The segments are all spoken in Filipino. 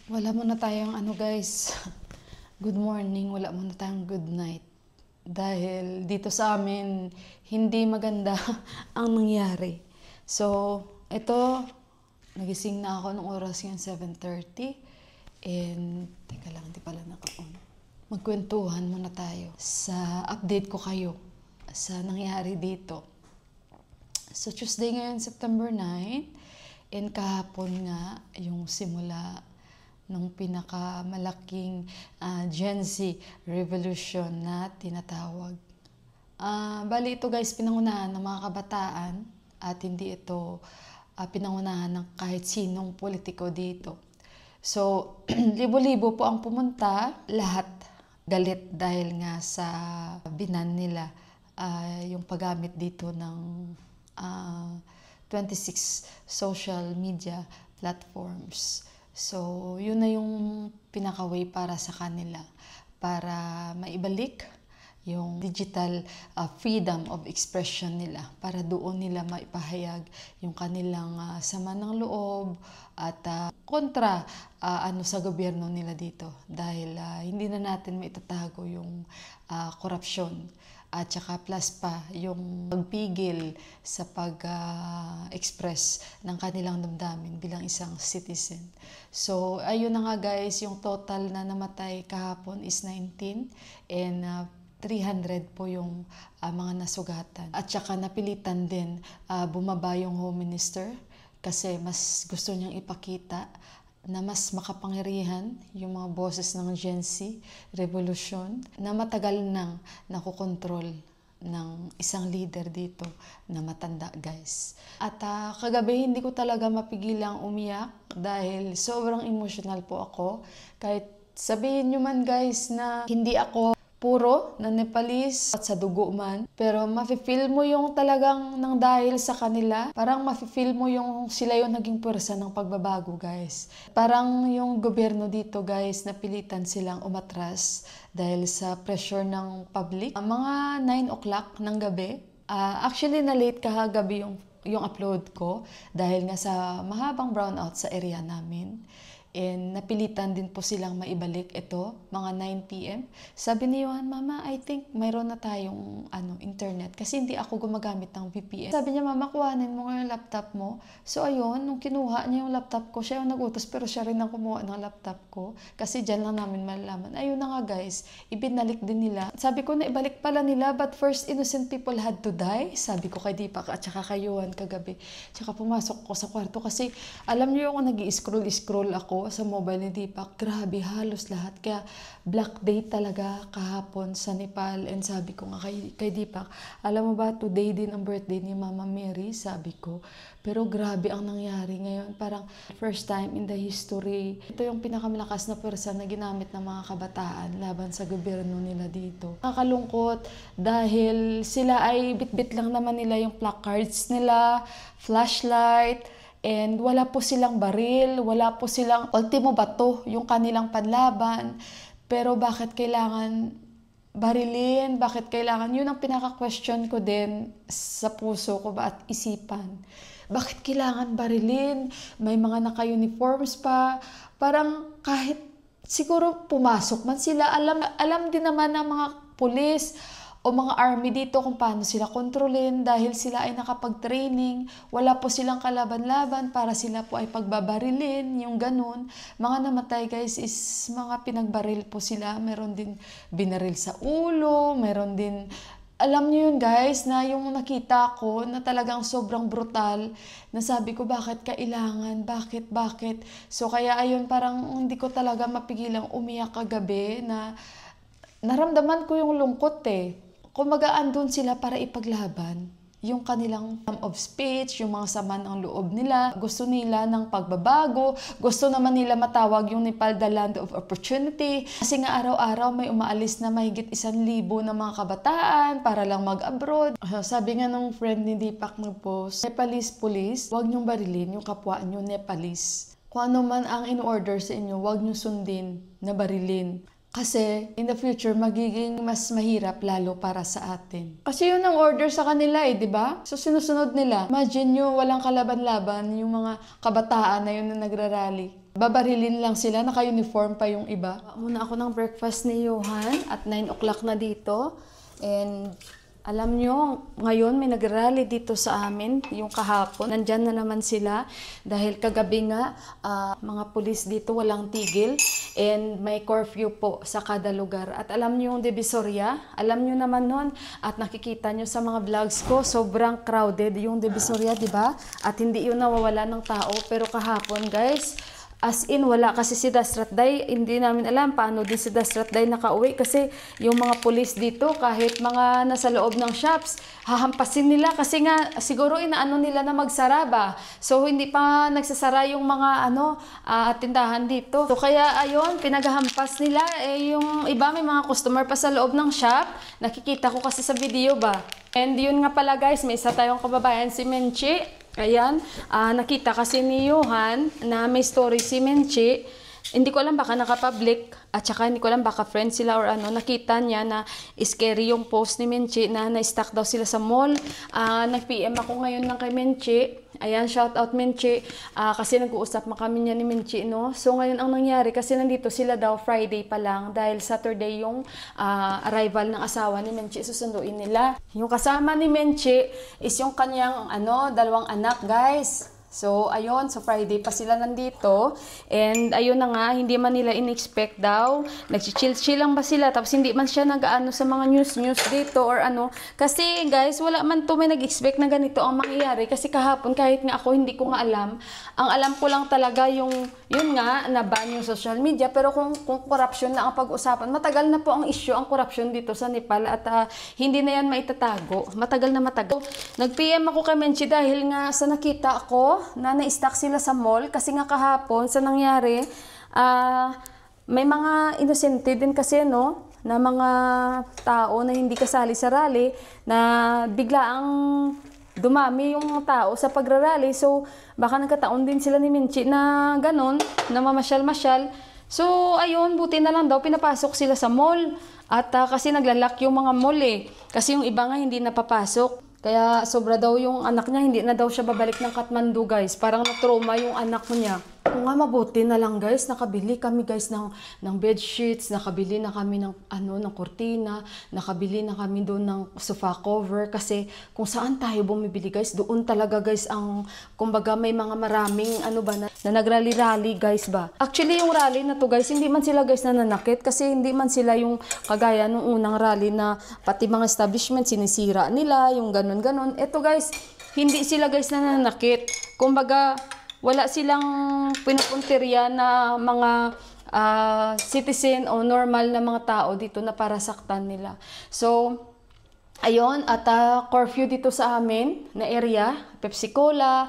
Wala muna tayong guys, good morning, wala muna tayong good night. Dahil dito sa amin, hindi maganda ang nangyari. So, ito, nagising na ako nung oras yung 7:30. And, teka lang, di pala naka-on. Magkwentuhan muna tayo sa update ko kayo sa nangyari dito. So, Tuesday ngayon, September 9. And kahapon nga, yung simula ng pinakamalaking Gen Z revolution na tinatawag. Bali ito guys, pinangunahan ng mga kabataan at hindi ito pinangunahan ng kahit sinong politiko dito. So, libo-libo po ang pumunta, lahat galit dahil nga sa binan nila yung paggamit dito ng 26 social media platforms. So, yun na yung pinaka-way para sa kanila para maibalik yung digital freedom of expression nila para doon nila maipahayag yung kanilang sama ng loob at kontra sa gobyerno nila dito dahil hindi na natin maitatago yung korupsyon. At saka plus pa yung pagpigil sa pag-express ng kanilang damdamin bilang isang citizen. So, ayun na nga guys, yung total na namatay kahapon is 19 and 300 po yung mga nasugatan. At saka napilitan din bumaba yung Home Minister kasi mas gusto niyang ipakita na mas makapangyarihan yung mga boses ng Gen Z revolution na matagal nang nakokontrol ng isang leader dito na matanda guys. At kagabi hindi ko talaga mapigilang umiyak dahil sobrang emotional po ako. Kahit sabihin nyo man guys na hindi ako puro na Nepalese at sa dugo man. Pero mafe-feel mo yung talagang nang dahil sa kanila. Parang mafe-feel mo yung sila yung naging pwersa ng pagbabago guys. Parang yung gobyerno dito guys napilitan silang umatras dahil sa pressure ng public. Mga 9 o'clock ng gabi. Actually na-late kahagabi yung upload ko dahil nga sa mahabang brownout sa area namin. And napilitan din po silang maibalik ito, mga 9 p.m. Sabi ni Johan, Mama, I think mayroon na tayong internet kasi hindi ako gumagamit ng VPN. Sabi niya, Mama, kuhanin mo nga yung laptop mo. So ayun, nung kinuha niya yung laptop ko, siya yung nagutos pero siya rin ang kumuha ng laptop ko kasi dyan lang namin malalaman. Ayun na nga guys, ibinalik din nila. Sabi ko na ibalik pala nila but first innocent people had to die. Sabi ko kay Deepak at saka kay Johan kagabi. Tsaka pumasok ko sa kwarto kasi alam niyo ako nag-i-scroll ako sa mobile ni Deepak, grabe halos lahat. Kaya black day talaga kahapon sa Nepal. And sabi ko nga kay Deepak, alam mo ba, today din ang birthday ni Mama Mary, sabi ko. Pero grabe ang nangyari ngayon. Parang first time in the history. Ito yung pinakamalakas na pwersa na ginamit ng mga kabataan laban sa gobyerno nila dito. Nakakalungkot dahil sila ay bit-bit lang naman nila yung placards nila, flashlight, and wala po silang baril, wala po silang ultimo bato, yung kanilang panlaban. Pero bakit kailangan barilin? Bakit kailangan? Yun ang pinaka-question ko din sa puso ko ba at isipan. Bakit kailangan barilin? May mga naka-uniforms pa. Parang kahit siguro pumasok man sila, alam din naman ng mga pulis o mga army dito kung paano sila kontrolin dahil sila ay nakapag-training. Wala po silang kalaban-laban para sila po ay pagbabarilin, yung ganun. Mga namatay guys is mga pinagbaril po sila. Meron din binaril sa ulo, meron din, alam niyo yun guys, na yung nakita ko na talagang sobrang brutal, na sabi ko bakit kailangan, bakit? So kaya ayun, parang hindi ko talaga mapigilang umiyak kagabi na naramdaman ko yung lungkot Kumaga andun sila para ipaglaban yung kanilang freedom of speech, yung mga sama ng loob nila. Gusto nila ng pagbabago. Gusto naman nila matawag yung Nepal the land of opportunity. Kasi nga araw-araw may umaalis na mahigit 1,000 na mga kabataan para lang mag-abroad. Sabi nga nung friend ni Deepak mag-post, Nepalese police, huwag niyong barilin yung kapwa niyo Nepalese. Kung ano man ang in-order sa inyo, huwag niyo sundin na barilin. Kasi in the future, magiging mas mahirap lalo para sa atin. Kasi yun ang order sa kanila di ba? So sinusunod nila. Imagine nyo, walang kalaban-laban yung mga kabataan na yun na nagrarally. Babarilin lang sila, naka-uniform pa yung iba. Muna ako ng breakfast ni Johan at 9 o'clock na dito. And alam nyo, ngayon may nag-rally dito sa amin, yung kahapon. Nandyan na naman sila dahil kagabi nga, mga pulis dito walang tigil and may curfew po sa kada lugar. At alam nyo yung Divisoria, alam nyo naman nun at nakikita nyo sa mga vlogs ko, sobrang crowded yung Divisoria, di ba? At hindi yun nawawala ng tao. Pero kahapon guys, as in, wala kasi si Dasratday. Hindi namin alam paano din si Dasratday nakauwi kasi yung mga pulis dito, kahit mga nasa loob ng shops, hahampasin nila kasi nga siguro inaano nila na magsara ba. So hindi pa nagsasara yung mga tindahan dito. So kaya ayun, pinaghahampas nila. Yung iba may mga customer pa sa loob ng shop. Nakikita ko kasi sa video ba. And yun nga pala guys, may isa tayong kababayan si Menchi. Ayan, nakita kasi ni Johan na may story si Menchi. Hindi ko alam baka naka-public at saka hindi ko alam baka friends sila or ano. Nakita niya na scary yung post ni Menchi na na-stuck daw sila sa mall. Nag-PM ako ngayon ng kay Menchi. Ayan, shout out Menchi. Kasi nag-uusap kami niya ni Menchi, no? So ngayon ang nangyari kasi nandito sila daw Friday pa lang dahil Saturday yung arrival ng asawa ni Menchi, susunduin nila. Yung kasama ni Menchi is yung kanyang dalawang anak, guys. So, ayun, so Friday pa sila nandito. And ayun na nga, hindi man nila in-expect daw. Nag-chill-chill lang ba sila? Tapos hindi man siya nag-ano sa mga news dito or ano. Kasi guys, wala man to may nag-expect na ganito ang mangyayari. Kasi kahapon, kahit nga ako, hindi ko nga alam. Ang alam ko lang talaga yun nga, na-ban yung social media. Pero kung corruption na ang pag-usapan, matagal na po ang issue, ang corruption dito sa Nepal. At hindi na yan maitatago. Matagal na matagal. Nag-PM ako kay Menchi dahil nga sa nakita ako, na na-stuck sila sa mall kasi nga kahapon sa nangyari may mga inosente din kasi na mga tao na hindi kasali sa rally na biglaang dumami yung tao sa pagrarally. So baka nagkataon din sila ni Menchi na ganon, na mamasyal-masyal. So ayun, buti na lang daw pinapasok sila sa mall at kasi naglalak yung mga mall kasi yung iba nga hindi napapasok. Kaya sobra daw yung anak niya, hindi na daw siya babalik ng Kathmandu guys. Parang na-trauma yung anak niya. Kung nga mabuti na lang guys, nakabili kami guys ng bed sheets, nakabili na kami ng kurtina, nakabili na kami doon ng sofa cover kasi kung saan tayo bumibili guys, doon talaga guys ang kumbaga may mga maraming na nagrally-rally guys ba. Actually yung rally na to guys, hindi man sila guys nananakit kasi hindi man sila yung kagaya nung unang rally na pati mga establishment sinisira nila, yung ganun-ganun. Eto guys, hindi sila guys nananakit. Kumbaga wala silang pinupuntirya na mga citizen o normal na mga tao dito na para saktan nila. So, ayun, at curfew dito sa amin na area, Pepsi-Cola,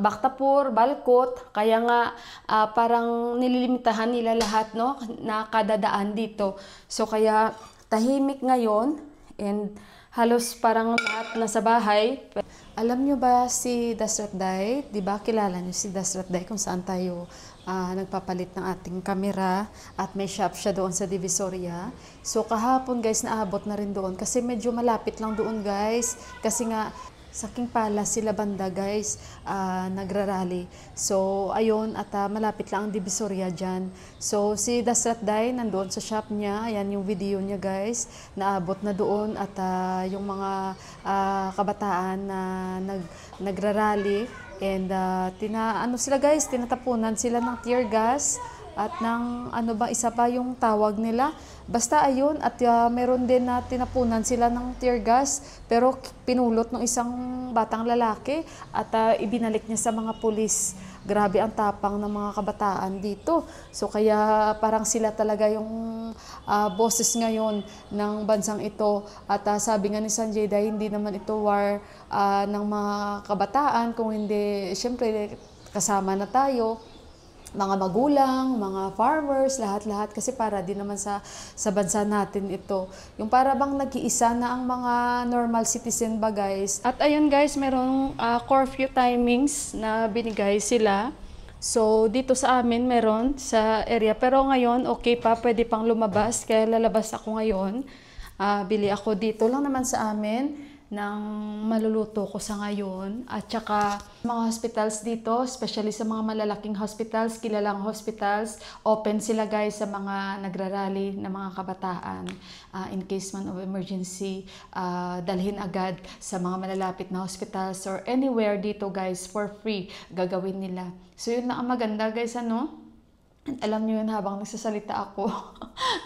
Bhaktapur, Balkot, kaya nga parang nililimitahan nila lahat na kadadaan dito. So, kaya tahimik ngayon and halos parang lahat nasa bahay. Alam nyo ba si Dasratday? Diba kilala nyo si Dasratday kung saan tayo nagpapalit ng ating kamera at may shop siya doon sa Divisoria. So kahapon guys naabot na rin doon kasi medyo malapit lang doon guys. Kasi nga sa King Palace sila banda guys nagrarally. So ayun at malapit lang ang Divisoria dyan. So si Dasratday nandoon sa shop niya. Ayan yung video niya guys. Naabot na doon at yung mga kabataan na nagrarally and sila guys, tinatapunan sila ng tear gas at ng isa pa yung tawag nila. Basta ayun at meron din na tinapunan sila ng tear gas pero pinulot ng isang batang lalaki at ibinalik niya sa mga pulis. Grabe ang tapang ng mga kabataan dito. So kaya parang sila talaga yung boses ngayon ng bansang ito. At sabi nga ni Sanjay Day, hindi naman ito war ng mga kabataan. Kung hindi, syempre kasama na tayo. Mga magulang, mga farmers, lahat-lahat kasi para din naman sa bansa natin ito. Yung para bang nag-iisa na ang mga normal citizen ba guys. At ayun guys, merong curfew timings na binigay sila. So dito sa amin meron sa area pero ngayon okay pa, pwede pang lumabas kaya lalabas ako ngayon. Bili ako dito lang naman sa amin. ng maluluto ko sa ngayon. At saka mga hospitals dito, especially sa mga malalaking hospitals, kilalang hospitals, open sila guys sa mga nagrarally na mga kabataan. In case man of emergency, dalhin agad sa mga malalapit na hospitals or anywhere dito guys for free gagawin nila. So yun na ang maganda guys, ano? And alam niyo yun, habang nagsasalita ako,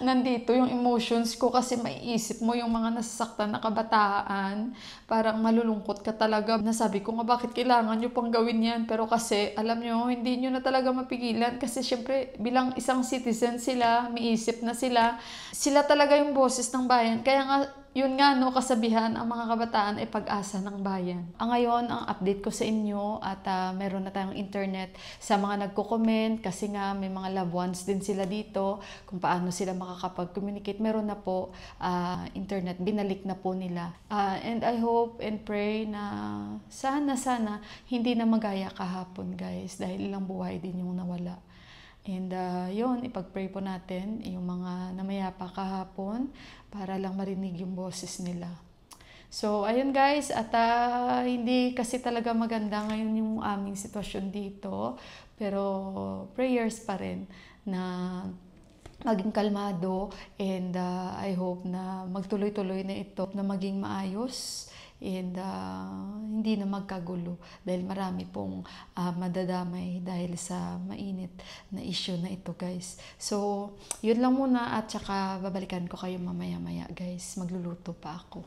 nandito yung emotions ko kasi maiisip mo yung mga nasasaktan na kabataan. Parang malulungkot ka talaga. Nasabi ko nga, bakit kailangan nyo pang gawin yan? Pero kasi, alam nyo, hindi nyo na talaga mapigilan. Kasi syempre, bilang isang citizen sila, maiisip na sila. Sila talaga yung boses ng bayan. Kaya nga, yun nga no, kasabihan, ang mga kabataan ay pag-asa ng bayan. Ngayon, ang update ko sa inyo at meron na tayong internet sa mga nagko-comment kasi nga may mga loved ones din sila dito kung paano sila makakapag-communicate. Meron na po internet, binalik na po nila. And I hope and pray na sana hindi na magaya kahapon guys dahil ilang buhay din yung nawala. And yun, ipag-pray po natin yung mga namayapa kahapon para lang marinig yung boses nila. So, ayun guys, at hindi kasi talaga maganda ngayon yung aming sitwasyon dito. Pero prayers pa rin na maging kalmado and I hope na magtuloy-tuloy na ito na maging maayos. And hindi na magkagulo dahil marami pong madadamay dahil sa mainit na issue na ito guys. So, yun lang muna at saka babalikan ko kayo mamaya-maya guys. Magluluto pa ako.